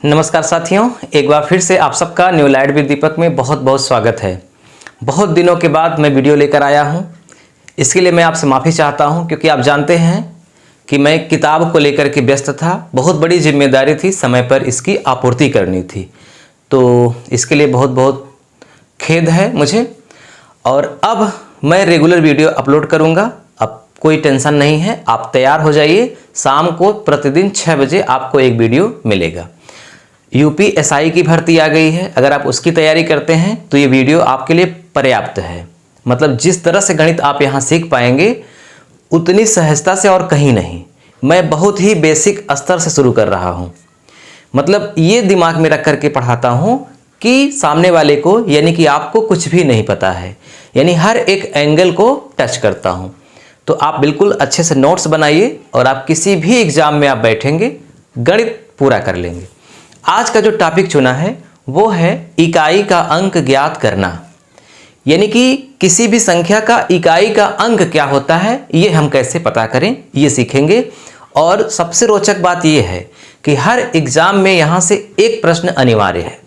नमस्कार साथियों, एक बार फिर से आप सबका न्यू लाइट विद दीपक में बहुत बहुत स्वागत है। बहुत दिनों के बाद मैं वीडियो लेकर आया हूं, इसके लिए मैं आपसे माफ़ी चाहता हूं क्योंकि आप जानते हैं कि मैं किताब को लेकर के व्यस्त था। बहुत बड़ी जिम्मेदारी थी, समय पर इसकी आपूर्ति करनी थी, तो इसके लिए बहुत बहुत खेद है मुझे। और अब मैं रेगुलर वीडियो अपलोड करूँगा, अब कोई टेंशन नहीं है। आप तैयार हो जाइए, शाम को प्रतिदिन 6 बजे आपको एक वीडियो मिलेगा। यूपीएसआई की भर्ती आ गई है, अगर आप उसकी तैयारी करते हैं तो ये वीडियो आपके लिए पर्याप्त है। मतलब जिस तरह से गणित आप यहाँ सीख पाएंगे उतनी सहजता से और कहीं नहीं। मैं बहुत ही बेसिक स्तर से शुरू कर रहा हूँ, मतलब ये दिमाग में रख करके पढ़ाता हूँ कि सामने वाले को यानी कि आपको कुछ भी नहीं पता है, यानी हर एक एंगल को टच करता हूँ। तो आप बिल्कुल अच्छे से नोट्स बनाइए और आप किसी भी एग्जाम में आप बैठेंगे गणित पूरा कर लेंगे। आज का जो टॉपिक चुना है वो है इकाई का अंक ज्ञात करना, यानी कि किसी भी संख्या का इकाई का अंक क्या होता है ये हम कैसे पता करें ये सीखेंगे। और सबसे रोचक बात ये है कि हर एग्जाम में यहाँ से एक प्रश्न अनिवार्य है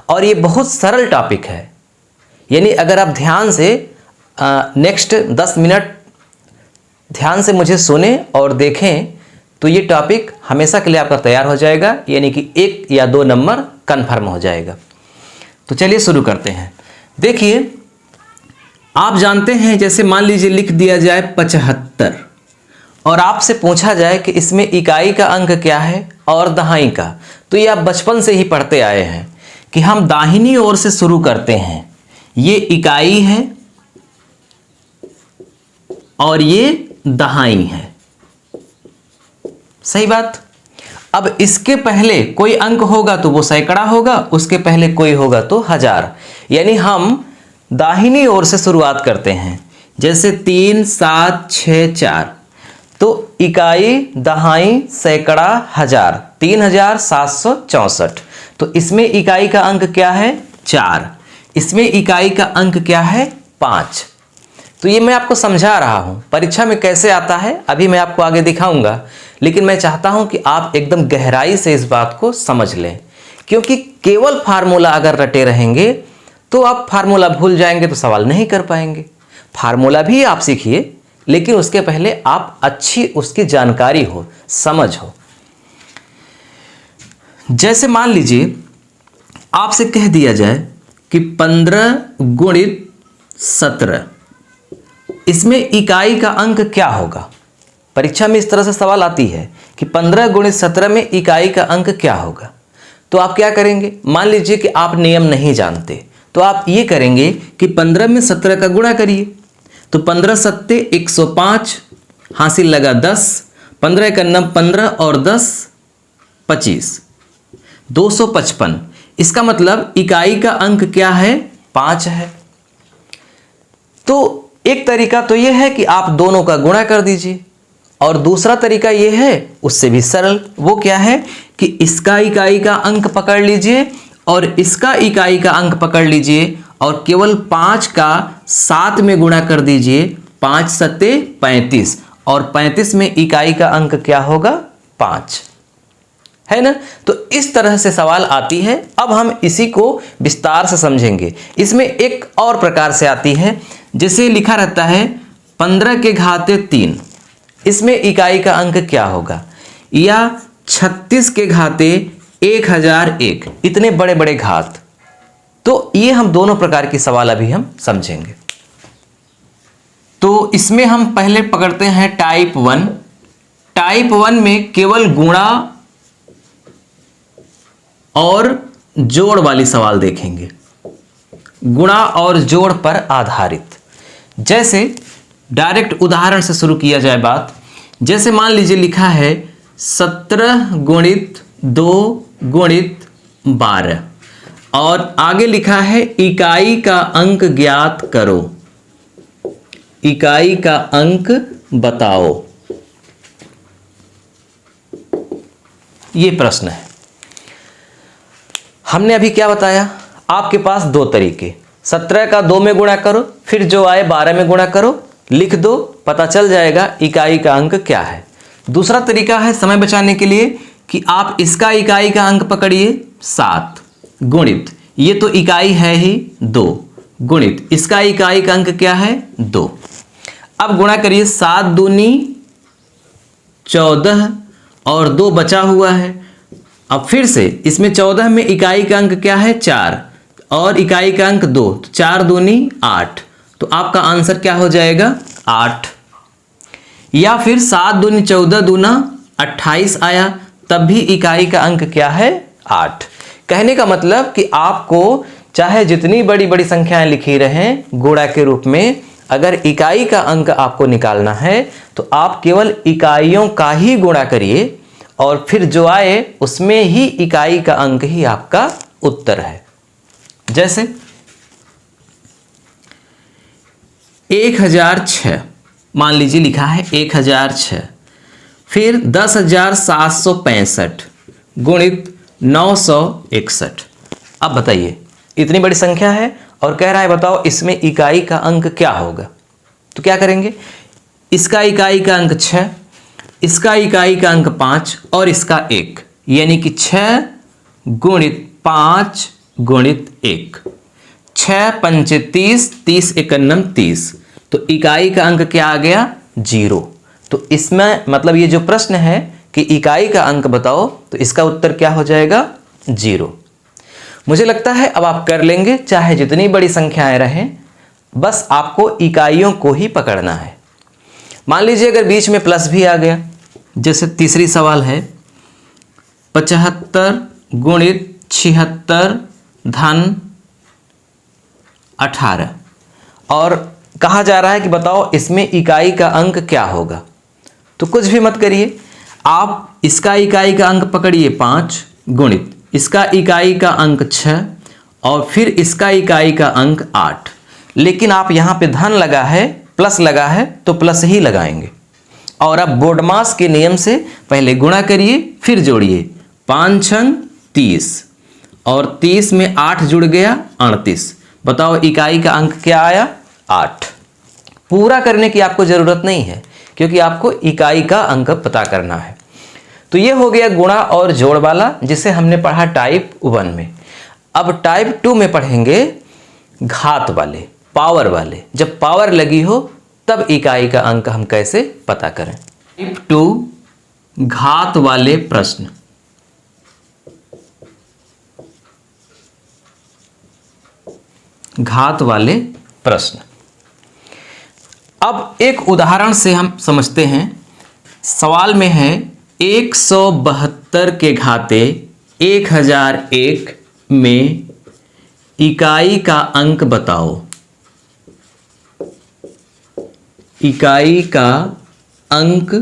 और ये बहुत सरल टॉपिक है। यानी अगर आप ध्यान से नेक्स्ट 10 मिनट ध्यान से मुझे सुने और देखें तो ये टॉपिक हमेशा के लिए आपका तैयार हो जाएगा, यानी कि 1 या 2 नंबर कन्फर्म हो जाएगा। तो चलिए शुरू करते हैं। देखिए, आप जानते हैं जैसे मान लीजिए लिख दिया जाए 75 और आपसे पूछा जाए कि इसमें इकाई का अंक क्या है और दहाई का, तो ये आप बचपन से ही पढ़ते आए हैं कि हम दाहिनी ओर से शुरू करते हैं। ये इकाई है और ये दहाई है, सही बात। अब इसके पहले कोई अंक होगा तो वो सैकड़ा होगा, उसके पहले कोई होगा तो हजार। यानी हम दाहिनी ओर से शुरुआत करते हैं, जैसे 3 7 6 4, तो इकाई दहाई सैकड़ा हजार 3764। तो इसमें इकाई का अंक क्या है 4, इसमें इकाई का अंक क्या है 5। तो ये मैं आपको समझा रहा हूं, परीक्षा में कैसे आता है अभी मैं आपको आगे दिखाऊंगा, लेकिन मैं चाहता हूं कि आप एकदम गहराई से इस बात को समझ लें, क्योंकि केवल फार्मूला अगर रटे रहेंगे तो आप फार्मूला भूल जाएंगे तो सवाल नहीं कर पाएंगे। फार्मूला भी आप सीखिए, लेकिन उसके पहले आप अच्छी उसकी जानकारी हो, समझ हो। जैसे मान लीजिए आपसे कह दिया जाए कि 15 गुणित 17, इसमें इकाई का अंक क्या होगा। परीक्षा में इस तरह से सवाल आती है कि 15 गुणित 17 में इकाई का अंक क्या होगा। तो आप क्या करेंगे, मान लीजिए कि आप नियम नहीं जानते तो आप ये करेंगे कि 15 में 17 का गुणा करिए। तो 15 सत्ते 105, हासिल लगा 10, 15 का 9 15 और 10 25, 255। इसका मतलब इकाई का अंक क्या है 5 है। तो एक तरीका तो यह है कि आप दोनों का गुणा कर दीजिए, और दूसरा तरीका यह है उससे भी सरल, वो क्या है कि इसका इकाई का अंक पकड़ लीजिए और इसका इकाई का अंक पकड़ लीजिए और केवल 5 का 7 में गुणा कर दीजिए। 5 सत्ते 35 और 35 में इकाई का अंक क्या होगा 5, है ना। तो इस तरह से सवाल आती है। अब हम इसी को विस्तार से समझेंगे। इसमें एक और प्रकार से आती है, जैसे लिखा रहता है 15 के घाते 3, इसमें इकाई का अंक क्या होगा, या 36 के घाते 1001, इतने बड़े बड़े घात। तो ये हम दोनों प्रकार की सवाल अभी हम समझेंगे। तो इसमें हम पहले पकड़ते हैं टाइप 1। टाइप 1 में केवल गुणा और जोड़ वाली सवाल देखेंगे, गुणा और जोड़ पर आधारित। जैसे डायरेक्ट उदाहरण से शुरू किया जाए बात, जैसे मान लीजिए लिखा है 17 गुणित 2 गुणित 12 और आगे लिखा है इकाई का अंक ज्ञात करो, इकाई का अंक बताओ। ये प्रश्न है। हमने अभी क्या बताया, आपके पास 2 तरीके, 17 का 2 में गुणा करो, फिर जो आए 12 में गुणा करो, लिख दो, पता चल जाएगा इकाई का अंक क्या है। दूसरा तरीका है समय बचाने के लिए कि आप इसका इकाई का अंक पकड़िए 7 गुणित, ये तो इकाई है ही 2 गुणित इसका इकाई का अंक क्या है 2। अब गुणा करिए 7 दूनी 14 और 2 बचा हुआ है। अब फिर से इसमें 14 में इकाई का अंक क्या है 4 और इकाई का अंक 2, तो 4 दूनी 8, तो आपका आंसर क्या हो जाएगा 8। या फिर 7 दूनी 14 दूना 28 आया, तब भी इकाई का अंक क्या है 8। कहने का मतलब कि आपको चाहे जितनी बड़ी बड़ी संख्याएं लिखी रहें गुणा के रूप में, अगर इकाई का अंक आपको निकालना है तो आप केवल इकाइयों का ही गुणा करिए और फिर जो आए उसमें ही इकाई का अंक ही आपका उत्तर है। जैसे 1006 मान लीजिए लिखा है 1006, फिर 10,765 गुणित 961। अब बताइए इतनी बड़ी संख्या है और कह रहा है बताओ इसमें इकाई का अंक क्या होगा। तो क्या करेंगे, इसका इकाई का अंक 6, इसका इकाई का अंक 5 और इसका 1, यानी कि 6 गुणित 5 गुणित 1, 6 पंचे 30, 30 एकन्नम 30, तो इकाई का अंक क्या आ गया 0। तो इसमें मतलब ये जो प्रश्न है कि इकाई का अंक बताओ, तो इसका उत्तर क्या हो जाएगा 0। मुझे लगता है अब आप कर लेंगे, चाहे जितनी बड़ी संख्याएं रहें, बस आपको इकाइयों को ही पकड़ना है। मान लीजिए अगर बीच में प्लस भी आ गया, जैसे तीसरी सवाल है 75 गुणित 76 धन 18 और कहा जा रहा है कि बताओ इसमें इकाई का अंक क्या होगा। तो कुछ भी मत करिए, आप इसका इकाई का अंक पकड़िए 5 गुणित इसका इकाई का अंक 6 और फिर इसका इकाई का अंक 8। लेकिन आप यहाँ पे धन लगा है, प्लस लगा है तो प्लस ही लगाएंगे। और अब बोर्डमास के नियम से पहले गुणा करिए फिर जोड़िए, 5 छंग 30 और 30 में 8 जुड़ गया 38। बताओ इकाई का अंक क्या आया 8। पूरा करने की आपको जरूरत नहीं है क्योंकि आपको इकाई का अंक पता करना है। तो ये हो गया गुणा और जोड़ वाला, जिसे हमने पढ़ा टाइप 1 में। अब टाइप 2 में पढ़ेंगे घात वाले, पावर वाले। जब पावर लगी हो तब इकाई का अंक हम कैसे पता करें। टाइप 2 घात वाले प्रश्न। घात वाले प्रश्न। अब एक उदाहरण से हम समझते हैं। सवाल में है 172 के घाते 1001 में इकाई का अंक बताओ। इकाई का अंक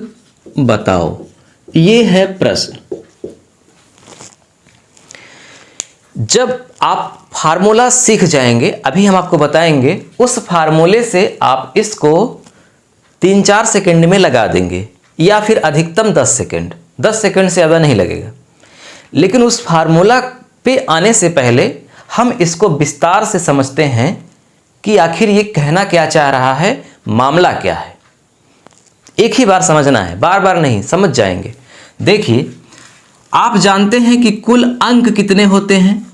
बताओ, ये है प्रश्न। जब आप फार्मूला सीख जाएंगे, अभी हम आपको बताएंगे, उस फार्मूले से आप इसको 3-4 सेकंड में लगा देंगे या फिर अधिकतम 10 सेकंड। 10 सेकंड से ज़्यादा नहीं लगेगा। लेकिन उस फार्मूला पे आने से पहले हम इसको विस्तार से समझते हैं कि आखिर ये कहना क्या चाह रहा है, मामला क्या है। एक ही बार समझना है, बार बार नहीं, समझ जाएंगे। देखिए, आप जानते हैं कि कुल अंक कितने होते हैं।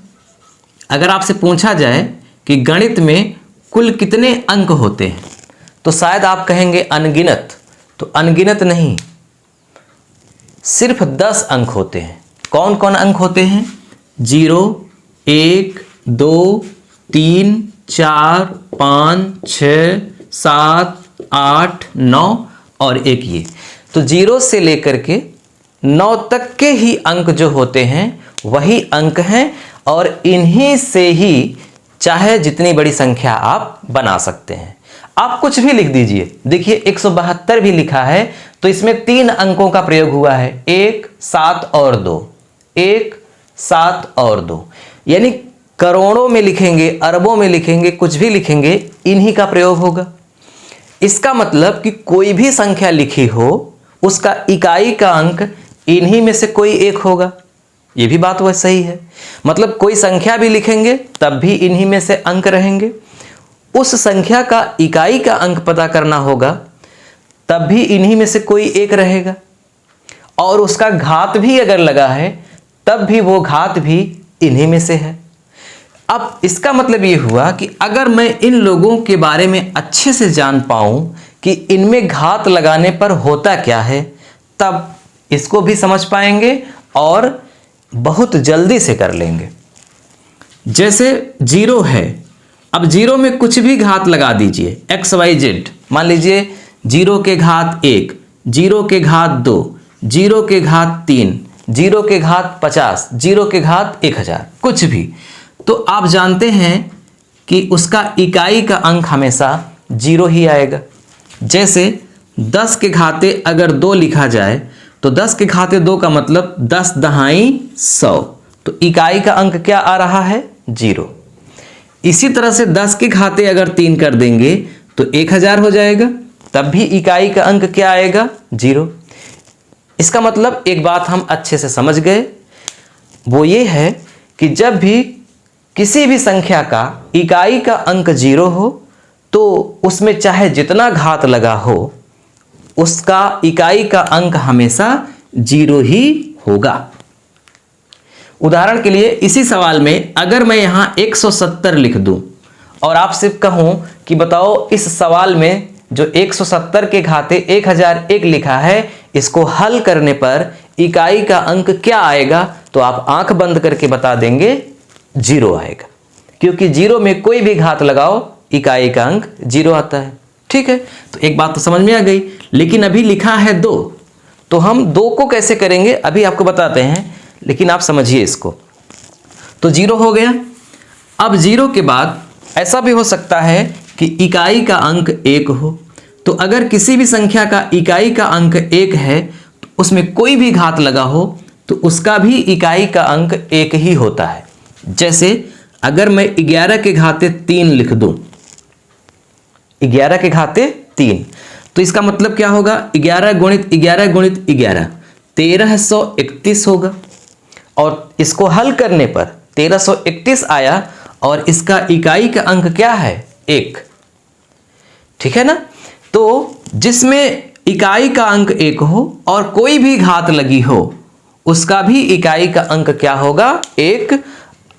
अगर आपसे पूछा जाए कि गणित में कुल कितने अंक होते हैं, तो शायद आप कहेंगे अनगिनत। तो अनगिनत नहीं, सिर्फ 10 अंक होते हैं। कौन कौन अंक होते हैं? 0, 1, 2, 3, 4, 5, 6, 7, 8, 9 और 1 ये। तो 0 से लेकर के 9 तक के ही अंक जो होते हैं वही अंक हैं, और इन्हीं से ही चाहे जितनी बड़ी संख्या आप बना सकते हैं। आप कुछ भी लिख दीजिए। देखिए 172 भी लिखा है तो इसमें 3 अंकों का प्रयोग हुआ है, 1, 7 और 2। 1, 7 और 2, यानी करोड़ों में लिखेंगे, अरबों में लिखेंगे, कुछ भी लिखेंगे, इन्हीं का प्रयोग होगा। इसका मतलब कि कोई भी संख्या लिखी हो उसका इकाई का अंक इन्हीं में से कोई एक होगा। ये भी बात वह सही है। मतलब कोई संख्या भी लिखेंगे तब भी इन्हीं में से अंक रहेंगे। उस संख्या का इकाई का अंक पता करना होगा तब भी इन्हीं में से कोई एक रहेगा। और उसका घात भी अगर लगा है तब भी वो घात भी इन्हीं में से है। अब इसका मतलब ये हुआ कि अगर मैं इन लोगों के बारे में अच्छे से जान पाऊं कि इनमें घात लगाने पर होता क्या है, तब इसको भी समझ पाएंगे और बहुत जल्दी से कर लेंगे। जैसे 0 है, अब 0 में कुछ भी घात लगा दीजिए, XYZ। मान लीजिए 0 के घात 1, 0 के घात 2, 0 के घात 3, 0 के घात 50, 0 के घात 1000, कुछ भी, तो आप जानते हैं कि उसका इकाई का अंक हमेशा 0 ही आएगा। जैसे 10 के घाते अगर 2 लिखा जाए तो 10 के घाते 2 का मतलब 10 दहाई 100, तो इकाई का अंक क्या आ रहा है? 0। इसी तरह से 10 के घाते अगर 3 कर देंगे तो 1000 हो जाएगा, तब भी इकाई का अंक क्या आएगा? 0। इसका मतलब एक बात हम अच्छे से समझ गए, वो ये है कि जब भी किसी भी संख्या का इकाई का अंक 0 हो तो उसमें चाहे जितना घात लगा हो उसका इकाई का अंक हमेशा 0 ही होगा। उदाहरण के लिए इसी सवाल में अगर मैं यहां 170 लिख दूं और आपसे कहूं कि बताओ इस सवाल में जो 170 के घाते 1001 लिखा है, इसको हल करने पर इकाई का अंक क्या आएगा, तो आप आंख बंद करके बता देंगे 0 आएगा, क्योंकि 0 में कोई भी घात लगाओ इकाई का अंक 0 आता है। ठीक है, तो एक बात तो समझ में आ गई। लेकिन अभी लिखा है 2, तो हम 2 को कैसे करेंगे अभी आपको बताते हैं, लेकिन आप समझिए इसको। तो 0 हो गया। अब 0 के बाद ऐसा भी हो सकता है कि इकाई का अंक 1 हो, तो अगर किसी भी संख्या का इकाई का अंक 1 है तो उसमें कोई भी घात लगा हो तो उसका भी इकाई का अंक 1 ही होता है। जैसे अगर मैं 11 के घाते 3 लिख दूं, 11 के घाते 3, तो इसका मतलब क्या होगा? 11 गुणित 11 गुणित 11 1331 होगा, और इसको हल करने पर 1331 आया और इसका इकाई का अंक क्या है? 1। ठीक है ना? तो जिसमें इकाई का अंक 1 हो और कोई भी घात लगी हो उसका भी इकाई का अंक क्या होगा? 1।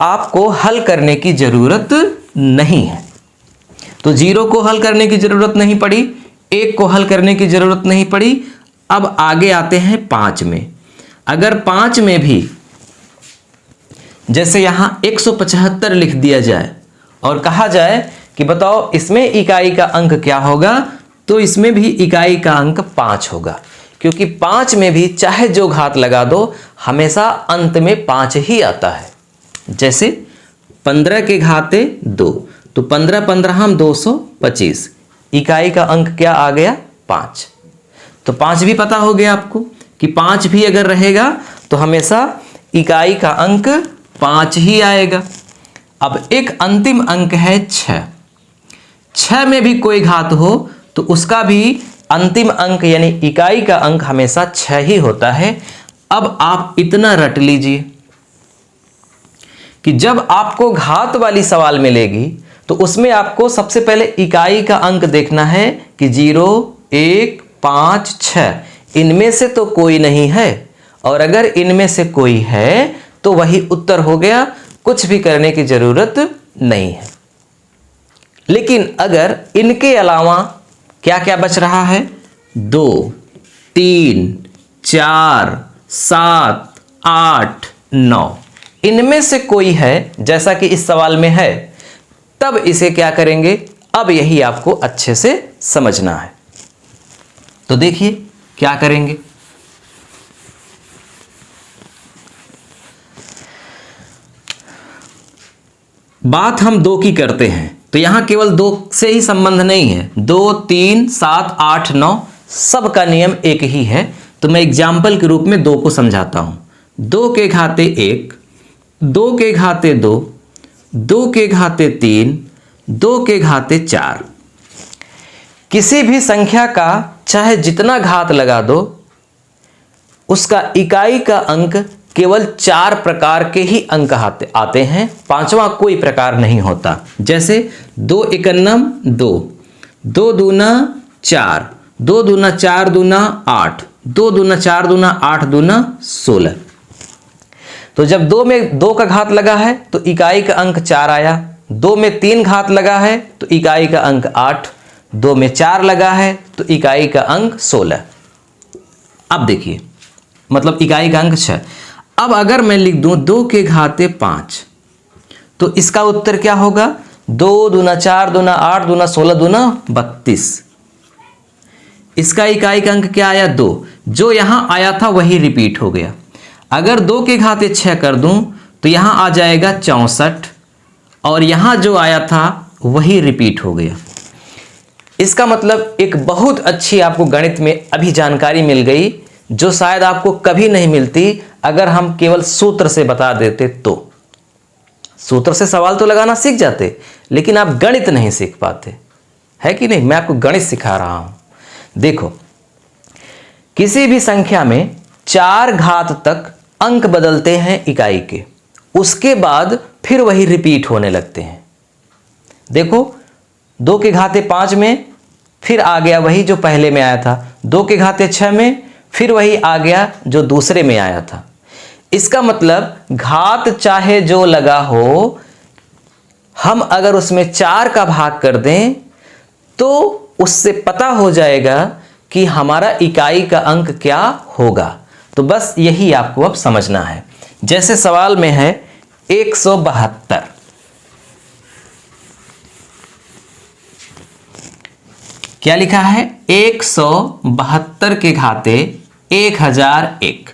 आपको हल करने की जरूरत नहीं है। तो 0 को हल करने की जरूरत नहीं पड़ी, 1 को हल करने की जरूरत नहीं पड़ी। अब आगे आते हैं 5 में। अगर 5 में भी जैसे यहां 175 लिख दिया जाए और कहा जाए कि बताओ इसमें इकाई का अंक क्या होगा, तो इसमें भी इकाई का अंक 5 होगा, क्योंकि 5 में भी चाहे जो घात लगा दो हमेशा अंत में 5 ही आता है। जैसे 15 के घाते 2, तो 15 15 225, इकाई का अंक क्या आ गया? 5। तो 5 भी पता हो गया आपको कि 5 भी अगर रहेगा तो हमेशा इकाई का अंक 5 ही आएगा। अब एक अंतिम अंक है 6। 6 में भी कोई घात हो तो उसका भी अंतिम अंक यानी इकाई का अंक हमेशा 6 ही होता है। अब आप इतना रट लीजिए कि जब आपको घात वाली सवाल मिलेगी तो उसमें आपको सबसे पहले इकाई का अंक देखना है कि 0, 1, 5, 6 इनमें से तो कोई नहीं है, और अगर इनमें से कोई है तो वही उत्तर हो गया, कुछ भी करने की जरूरत नहीं है। लेकिन अगर इनके अलावा क्या क्या बच रहा है? 2, 3, 4, 7, 8, 9 इनमें से कोई है जैसा कि इस सवाल में है, तब इसे क्या करेंगे? अब यही आपको अच्छे से समझना है। तो देखिए क्या करेंगे। बात हम 2 की करते हैं तो यहां केवल 2 से ही संबंध नहीं है, 2, 3, 7, 8, 9 सब का नियम एक ही है। तो मैं एग्जाम्पल के रूप में 2 को समझाता हूं। 2 के घाते 1, 2 के घाते 2, 2 के घाते 3, 2 के घाते 4। किसी भी संख्या का चाहे जितना घात लगा दो उसका इकाई का अंक केवल 4 प्रकार के ही अंक आते हैं, 5वां कोई प्रकार नहीं होता। जैसे 2 एकन्नम 2, 2 दूना 4, 2 दूना 4 दूना 8, 2 दूना 4 दूना 8 दूना 16। तो जब 2 में 2 का घात लगा है तो इकाई का अंक 4 आया। 2 में 3 घात लगा है तो इकाई का अंक 8। 2 में 4 लगा है तो इकाई का अंक 16। अब देखिए, मतलब इकाई का अंक 6। अब अगर मैं लिख दूं 2 के घाते 5 तो इसका उत्तर क्या होगा? 2 दूना 4 दूना 8 दूना 16 दूना 32। इसका इकाई का अंक क्या आया? 2। जो यहां आया था वही रिपीट हो गया। अगर 2 के घाते 6 कर दूं तो यहां आ जाएगा 64 और यहां जो आया था वही रिपीट हो गया। इसका मतलब एक बहुत अच्छी आपको गणित में अभी जानकारी मिल गई जो शायद आपको कभी नहीं मिलती अगर हम केवल सूत्र से बता देते तो। सूत्र से सवाल तो लगाना सीख जाते लेकिन आप गणित नहीं सीख पाते, है कि नहीं? मैं आपको गणित सिखा रहा हूं। देखो, किसी भी संख्या में 4 घात तक अंक बदलते हैं इकाई के, उसके बाद फिर वही रिपीट होने लगते हैं। देखो, 2 के घाते 5 में फिर आ गया वही जो पहले में आया था। 2 के घाते 6 में फिर वही आ गया जो दूसरे में आया था। इसका मतलब घात चाहे जो लगा हो, हम अगर उसमें 4 का भाग कर दें तो उससे पता हो जाएगा कि हमारा इकाई का अंक क्या होगा। तो बस यही आपको अब समझना है। जैसे सवाल में है 172, क्या लिखा है? 172 के घाते 1001,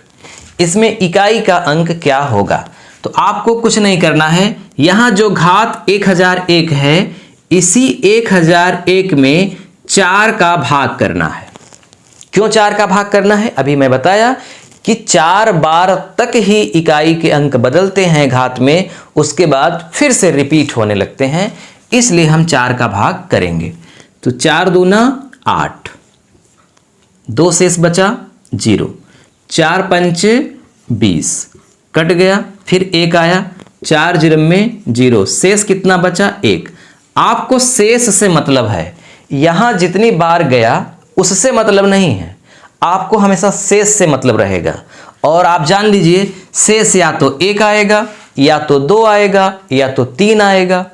इसमें इकाई का अंक क्या होगा? तो आपको कुछ नहीं करना है, यहां जो घात 1001 है इसी 1001 में 4 का भाग करना है। क्यों 4 का भाग करना है? अभी मैं बताया कि 4 बार तक ही इकाई के अंक बदलते हैं घात में, उसके बाद फिर से रिपीट होने लगते हैं, इसलिए हम 4 का भाग करेंगे। तो 4 दूना 8, 2 शेष बचा 0, 4 पंचे 20, कट गया, फिर 1 आया, 4 0 में 0, शेष कितना बचा? 1। आपको शेष से मतलब है, यहां जितनी बार गया उससे मतलब नहीं है, आपको हमेशा शेष से मतलब रहेगा। और आप जान लीजिए शेष या तो 1 आएगा या तो 2 आएगा या तो 3 आएगा।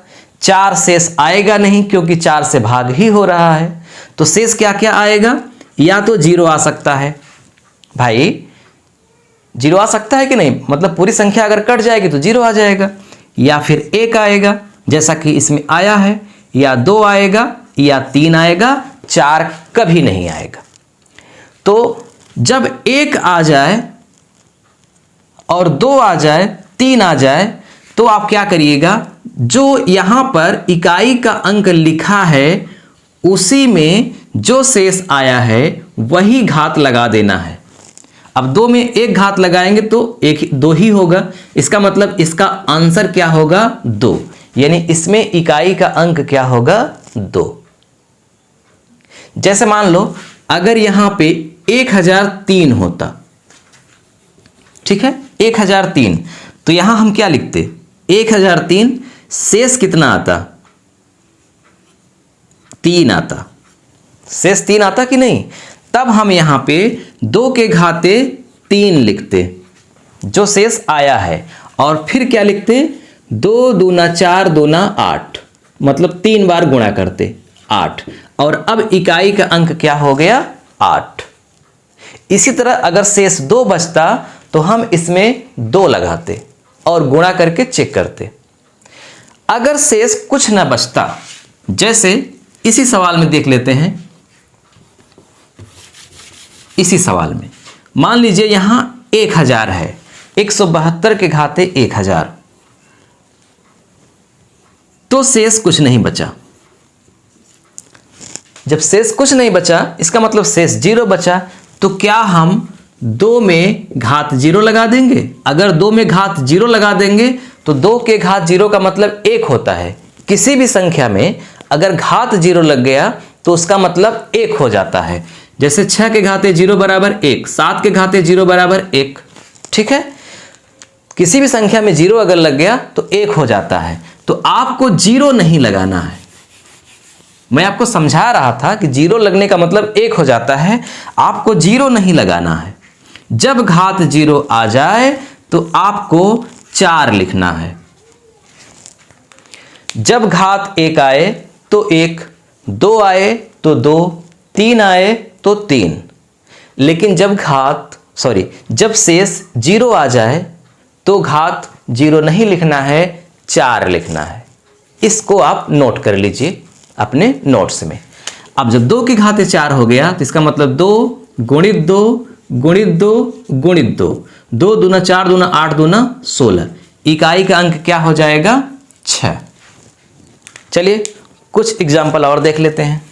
4 शेष आएगा नहीं क्योंकि 4 से भाग ही हो रहा है। तो शेष क्या क्या आएगा? या तो 0 आ सकता है, भाई 0 आ सकता है कि नहीं? मतलब पूरी संख्या अगर कट जाएगी तो 0 आ जाएगा, या फिर 1 आएगा जैसा कि इसमें आया है, या 2 आएगा या 3 आएगा, 4 कभी नहीं आएगा। तो जब 1 आ जाए और 2 आ जाए, 3 आ जाए, तो आप क्या करिएगा? जो यहां पर इकाई का अंक लिखा है उसी में जो शेष आया है वही घात लगा देना है। अब 2 में 1 घात लगाएंगे तो 2 ही होगा। इसका मतलब इसका आंसर क्या होगा? 2। यानी इसमें इकाई का अंक क्या होगा? 2। जैसे मान लो अगर यहां पे 1003 होता, ठीक है, 1003, तो यहां हम क्या लिखते? 1003, शेष कितना आता? 3 आता। शेष 3 आता कि नहीं? तब हम यहां पे 2 के घाते 3 लिखते जो शेष आया है, और फिर क्या लिखते? 2 दूना 4 दूना 8, मतलब 3 बार गुणा करते 8, और अब इकाई का अंक क्या हो गया? 8। इसी तरह अगर शेष 2 बचता तो हम इसमें 2 लगाते और गुणा करके चेक करते। अगर शेष कुछ ना बचता, जैसे इसी सवाल में देख लेते हैं। इसी सवाल में मान लीजिए यहां 1000 है, 172 के घाते 1000, तो शेष कुछ नहीं बचा। जब शेष कुछ नहीं बचा इसका मतलब शेष 0 बचा, तो क्या हम 2 में घात 0 लगा देंगे? अगर 2 में घात 0 लगा देंगे तो 2 के घात 0 का मतलब 1 होता है। किसी भी संख्या में अगर घात 0 लग गया तो उसका मतलब 1 हो जाता है। जैसे 6 के घाते 0 बराबर 1, 7 के घाते 0 बराबर 1, ठीक है। किसी भी संख्या में 0 अगर लग गया तो 1 हो जाता है। तो आपको 0 नहीं लगाना है, मैं आपको समझा रहा था कि जीरो लगने का मतलब एक हो जाता है, आपको जीरो नहीं लगाना है। जब घात जीरो आ जाए तो आपको 4 लिखना है। जब घात 1 आए तो 1, 2 आए तो 2, 3 आए तो 3। लेकिन जब शेष जीरो आ जाए तो घात जीरो नहीं लिखना है, 4 लिखना है। इसको आप नोट कर लीजिए अपने नोट्स में। अब जब 2 की घात 4 हो गया तो इसका मतलब 2 गुणित 2 गुणित 2 गुणित 2, 2 दूना 4 दूना 8 दूना 16। इकाई का अंक क्या हो जाएगा? 6। चलिए कुछ एग्जाम्पल और देख लेते हैं।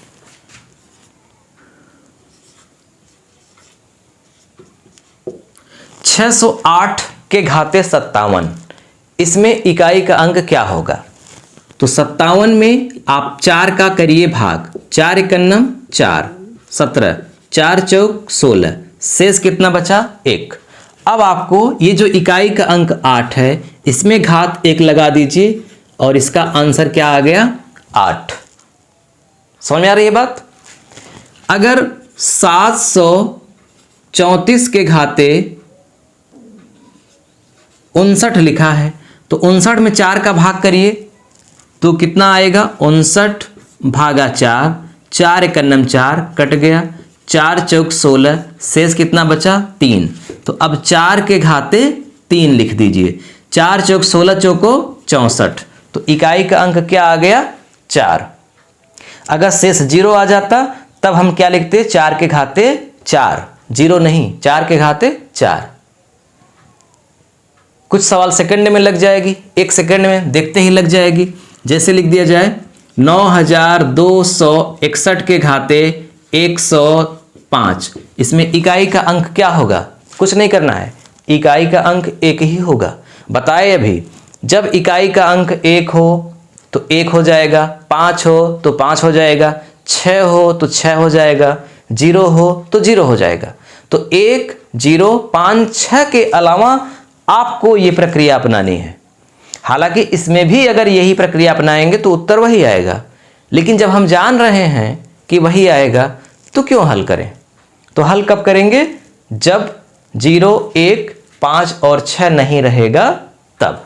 608 के घाते 57, इसमें इकाई का अंक क्या होगा? तो 57 में आप 4 का करिए भाग, 4 एकन्नम 4, 17, 4 चौक 16, शेष कितना बचा? 1। अब आपको ये जो इकाई का अंक 8 है, इसमें घात 1 लगा दीजिए और इसका आंसर क्या आ गया? 8। समझ में आ रही है बात? अगर 734 के घाते 59 लिखा है तो 59 में 4 का भाग करिए तो कितना आएगा? 59 भागा 4, 4 एकन्नम 4 कट गया, 4 चौक 16, शेष कितना बचा? 3। तो अब 4 के घाते 3 लिख दीजिए, 4 चौक 16 चौको 64। तो इकाई का अंक क्या आ गया? 4। अगर शेष जीरो आ जाता तब हम क्या लिखते? 4 के घाते 4, जीरो नहीं, 4 के घाते 4। कुछ सवाल सेकंड में लग जाएगी, 1 सेकंड में देखते ही लग जाएगी। जैसे लिख दिया जाए 9261 के घाते 105, इसमें इकाई का अंक क्या होगा? कुछ नहीं करना है, इकाई का अंक 1 ही होगा। बताए अभी, जब इकाई का अंक 1 हो तो 1 हो जाएगा, 5 हो तो 5 हो जाएगा, 6 हो तो 6 हो जाएगा, 0 हो तो 0 हो जाएगा। तो 1, 0, 5, 6 के अलावा आपको ये प्रक्रिया अपनानी है। हालांकि इसमें भी अगर यही प्रक्रिया अपनाएंगे तो उत्तर वही आएगा, लेकिन जब हम जान रहे हैं कि वही आएगा तो क्यों हल करें? तो हल कब करेंगे? जब 0, 1, 5 और 6 नहीं रहेगा तब।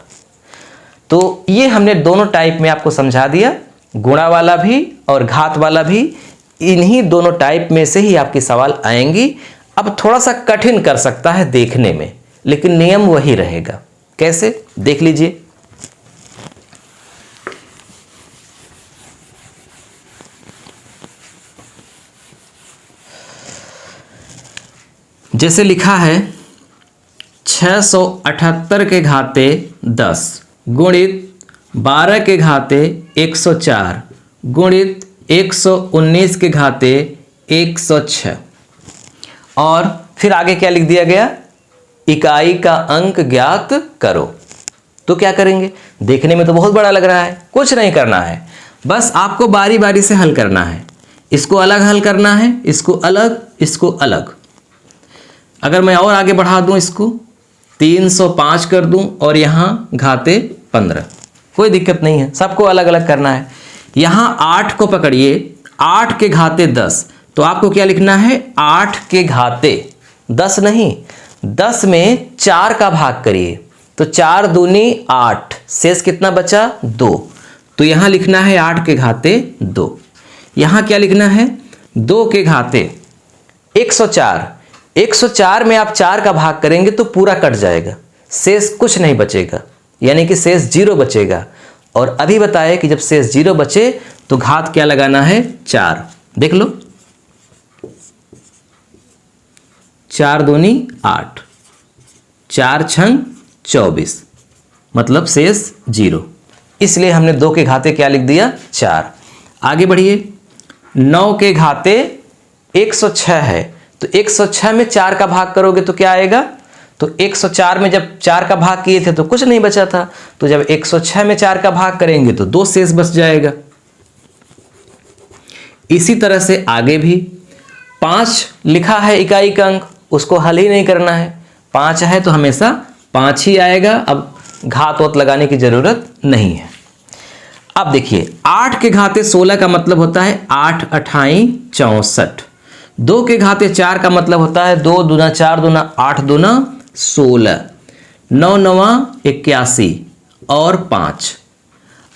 तो ये हमने दोनों टाइप में आपको समझा दिया, गुणा वाला भी और घात वाला भी। इन्हीं दोनों टाइप में से ही आपके सवाल आएंगी। अब थोड़ा सा कठिन कर सकता है देखने में, लेकिन नियम वही रहेगा। कैसे? देख लीजिए। जैसे लिखा है 678 के घाते 10 गुणित 12 के घाते 104 गुणित 119 के घाते 106। और फिर आगे क्या लिख दिया गया? इकाई का अंक ज्ञात करो। तो क्या करेंगे? देखने में तो बहुत बड़ा लग रहा है, कुछ नहीं करना है, बस आपको बारी बारी से हल करना है। इसको अलग हल करना है, इसको अलग, इसको अलग। अगर मैं और आगे बढ़ा दूं, इसको 305 कर दूं और यहां घाते 15, कोई दिक्कत नहीं है, सबको अलग अलग करना है। यहां 8 को पकड़िए, 8 के घाते 10, तो आपको क्या लिखना है? 8 के घाते 10 नहीं, 10 में 4 का भाग करिए तो 4 दूनी 8, शेष कितना बचा? 2। तो यहां लिखना है 8 के घाते 2। यहां क्या लिखना है? 2 के घाते 104। 104 में आप 4 का भाग करेंगे तो पूरा कट जाएगा, शेष कुछ नहीं बचेगा, यानी कि शेष 0 बचेगा। और अभी बताए कि जब शेष 0 बचे तो घात क्या लगाना है? 4। देख लो, 4 दूनी 8, 4 छंग 24, मतलब शेष 0। इसलिए हमने 2 के घाते क्या लिख दिया? 4। आगे बढ़िए, 9 के घाते 106 है, तो 106 में 4 का भाग करोगे तो क्या आएगा? तो 104 में जब 4 का भाग किए थे तो कुछ नहीं बचा था, तो जब 106 में 4 का भाग करेंगे तो 2 शेष बच जाएगा। इसी तरह से आगे भी 5 लिखा है इकाई का अंक, उसको हल ही नहीं करना है, 5 है तो हमेशा 5 ही आएगा। अब घात वत लगाने की जरूरत नहीं है। अब देखिए 8 के घाते 16 का मतलब होता है 8 अठाई 64। 2 के घाते 4 का मतलब होता है 2 दूना 4 दूना 8 दूना 16। 9 नवा 81 और 5।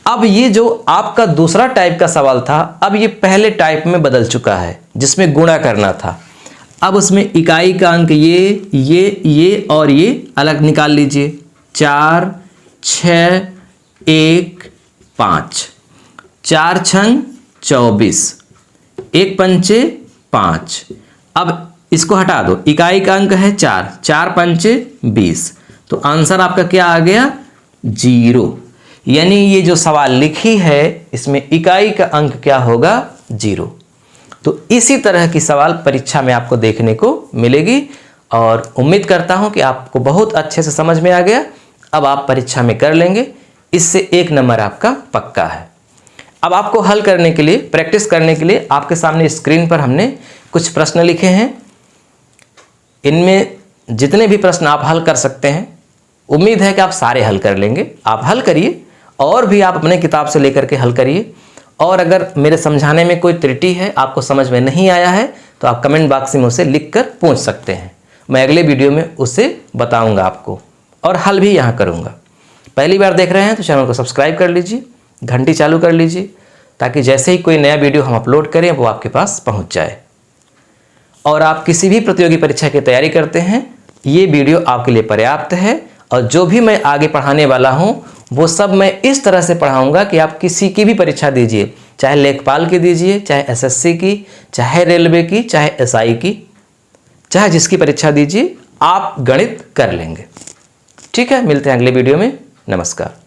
अब ये जो आपका दूसरा टाइप का सवाल था, अब ये पहले टाइप में बदल चुका है जिसमें गुणा करना था। अब उसमें इकाई का अंक ये और ये अलग निकाल लीजिए। 4 6 1 5। 4 छंग 24, 1 पंचे 5। अब इसको हटा दो, इकाई का अंक है 4, 4 पंचे 20। तो आंसर आपका क्या आ गया? 0। यानी ये जो सवाल लिखी है इसमें इकाई का अंक क्या होगा? 0। तो इसी तरह की सवाल परीक्षा में आपको देखने को मिलेगी और उम्मीद करता हूं कि आपको बहुत अच्छे से समझ में आ गया। अब आप परीक्षा में कर लेंगे, इससे 1 नंबर आपका पक्का है। अब आपको हल करने के लिए, प्रैक्टिस करने के लिए आपके सामने स्क्रीन पर हमने कुछ प्रश्न लिखे हैं। इनमें जितने भी प्रश्न आप हल कर सकते हैं, उम्मीद है कि आप सारे हल कर लेंगे। आप हल करिए और भी आप अपने किताब से लेकर के हल करिए। और अगर मेरे समझाने में कोई त्रुटि है, आपको समझ में नहीं आया है, तो आप कमेंट बॉक्स में उसे लिख कर पूछ सकते हैं। मैं अगले वीडियो में उसे बताऊंगा आपको और हल भी यहाँ करूँगा। पहली बार देख रहे हैं तो चैनल को सब्सक्राइब कर लीजिए, घंटी चालू कर लीजिए, ताकि जैसे ही कोई नया वीडियो हम अपलोड करें वो आपके पास पहुँच जाए। और आप किसी भी प्रतियोगी परीक्षा की तैयारी करते हैं, ये वीडियो आपके लिए पर्याप्त है। और जो भी मैं आगे पढ़ाने वाला हूँ वो सब मैं इस तरह से पढ़ाऊंगा कि आप किसी की भी परीक्षा दीजिए, चाहे लेखपाल की दीजिए, चाहे एसएससी की, चाहे रेलवे की, चाहे एसआई की, चाहे जिसकी परीक्षा दीजिए, आप गणित कर लेंगे। ठीक है, मिलते हैं अगले वीडियो में। नमस्कार।